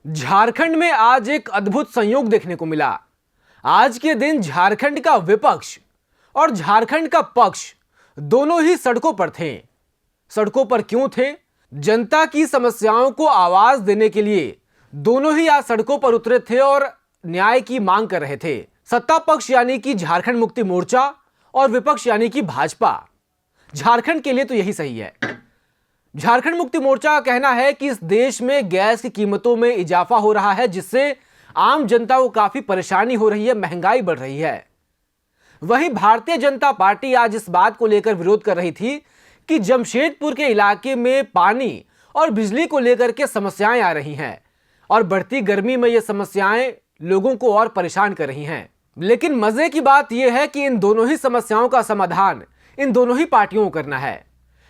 झारखंड में आज एक अद्भुत संयोग देखने को मिला। आज के दिन झारखंड का विपक्ष और झारखंड का पक्ष दोनों ही सड़कों पर थे। सड़कों पर क्यों थे? जनता की समस्याओं को आवाज देने के लिए दोनों ही आज सड़कों पर उतरे थे और न्याय की मांग कर रहे थे। सत्ता पक्ष यानी कि झारखंड मुक्ति मोर्चा और विपक्ष यानी कि भाजपा। झारखंड के लिए तो यही सही है। झारखंड मुक्ति मोर्चा का कहना है कि इस देश में गैस की कीमतों में इजाफा हो रहा है, जिससे आम जनता को काफी परेशानी हो रही है, महंगाई बढ़ रही है। वहीं भारतीय जनता पार्टी आज इस बात को लेकर विरोध कर रही थी कि जमशेदपुर के इलाके में पानी और बिजली को लेकर के समस्याएं आ रही हैं और बढ़ती गर्मी में ये समस्याएं लोगों को और परेशान कर रही हैं। लेकिन मजे की बात यह है कि इन दोनों ही समस्याओं का समाधान इन दोनों ही पार्टियों को करना है।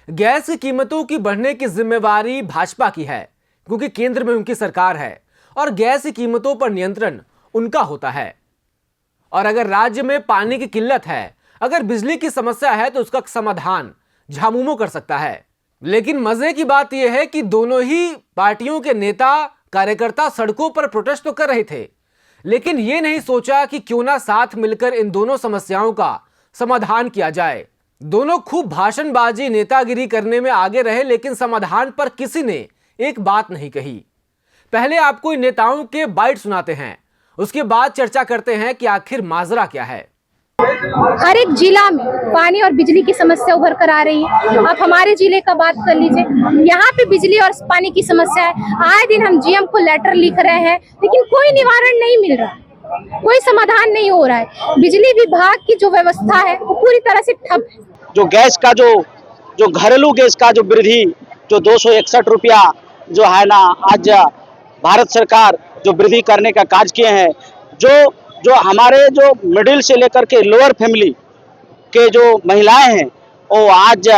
गैस की कीमतों की बढ़ने की जिम्मेवारी भाजपा की है, क्योंकि केंद्र में उनकी सरकार है और गैस की कीमतों पर नियंत्रण उनका होता है। और अगर राज्य में पानी की किल्लत है, अगर बिजली की समस्या है, तो उसका समाधान झामुमो कर सकता है। लेकिन मजे की बात यह है कि दोनों ही पार्टियों के नेता कार्यकर्ता सड़कों पर प्रोटेस्ट तो कर रहे थे, लेकिन यह नहीं सोचा कि क्यों ना साथ मिलकर इन दोनों समस्याओं का समाधान किया जाए। दोनों खूब भाषणबाजी नेतागिरी करने में आगे रहे, लेकिन समाधान पर किसी ने एक बात नहीं कही। पहले आपको इन नेताओं के बाइट सुनाते हैं, उसके बाद चर्चा करते हैं कि आखिर माजरा क्या है। हर एक जिला में पानी और बिजली की समस्या उभर कर आ रही है। आप हमारे जिले का बात कर लीजिए, यहाँ पे बिजली और पानी की समस्या है। आए दिन हम जीएम को लेटर लिख रहे हैं, लेकिन कोई निवारण नहीं मिल रहा, कोई समाधान नहीं हो रहा है। बिजली विभाग की जो व्यवस्था है वो पूरी तरह से ठप है। जो गैस का जो घरेलू गैस का जो वृद्धि जो 261 रुपया जो है ना, आज भारत सरकार जो वृद्धि करने का कार्य किए हैं, जो हमारे जो मिडिल से लेकर के लोअर फैमिली के जो महिलाएं हैं, वो आज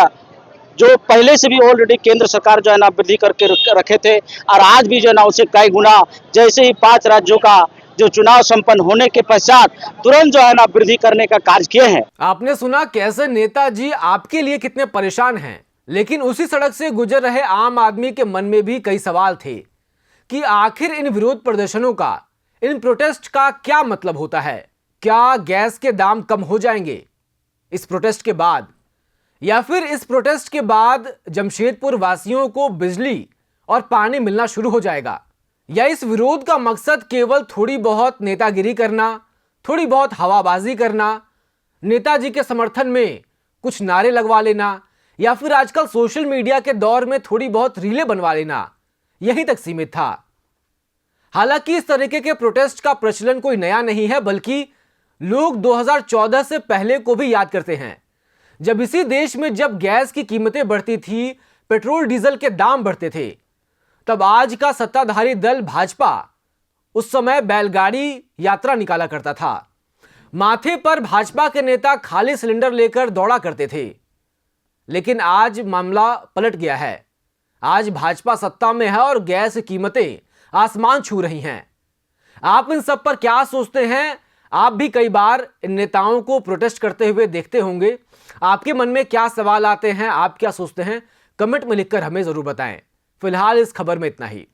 जो पहले से भी ऑलरेडी केंद्र सरकार जो है ना वृद्धि करके रखे थे, और आज भी जो है ना उसे कई गुना, जैसे ही 5 राज्यों का जो चुनाव संपन्न होने के पश्चात तुरंत जो है ना वृद्धि करने का कार्य किए हैं। आपने सुना कैसे नेताजी आपके लिए कितने परेशान हैं, लेकिन उसी सड़क से गुजर रहे आम आदमी के मन में भी कई सवाल थे कि आखिर इन विरोध प्रदर्शनों का, इन प्रोटेस्ट का क्या मतलब होता है। क्या गैस के दाम कम हो जाएंगे इस प्रोटेस्ट के बाद, या फिर इस प्रोटेस्ट के बाद जमशेदपुर वासियों को बिजली और पानी मिलना शुरू हो जाएगा, या इस विरोध का मकसद केवल थोड़ी बहुत नेतागिरी करना, थोड़ी बहुत हवाबाजी करना, नेताजी के समर्थन में कुछ नारे लगवा लेना, या फिर आजकल सोशल मीडिया के दौर में थोड़ी बहुत रीलें बनवा लेना, यहीं तक सीमित था। हालांकि इस तरीके के प्रोटेस्ट का प्रचलन कोई नया नहीं है, बल्कि लोग 2014 से पहले को भी याद करते हैं, जब इसी देश में जब गैस की कीमतें बढ़ती थी, पेट्रोल डीजल के दाम बढ़ते थे, तब आज का सत्ताधारी दल भाजपा उस समय बैलगाड़ी यात्रा निकाला करता था। माथे पर भाजपा के नेता खाली सिलेंडर लेकर दौड़ा करते थे। लेकिन आज मामला पलट गया है। आज भाजपा सत्ता में है और गैस कीमतें आसमान छू रही हैं। आप इन सब पर क्या सोचते हैं? आप भी कई बार इन नेताओं को प्रोटेस्ट करते हुए देखते होंगे। आपके मन में क्या सवाल आते हैं, आप क्या सोचते हैं? कमेंट में लिखकर हमें जरूर बताएं। फिलहाल इस खबर में इतना ही।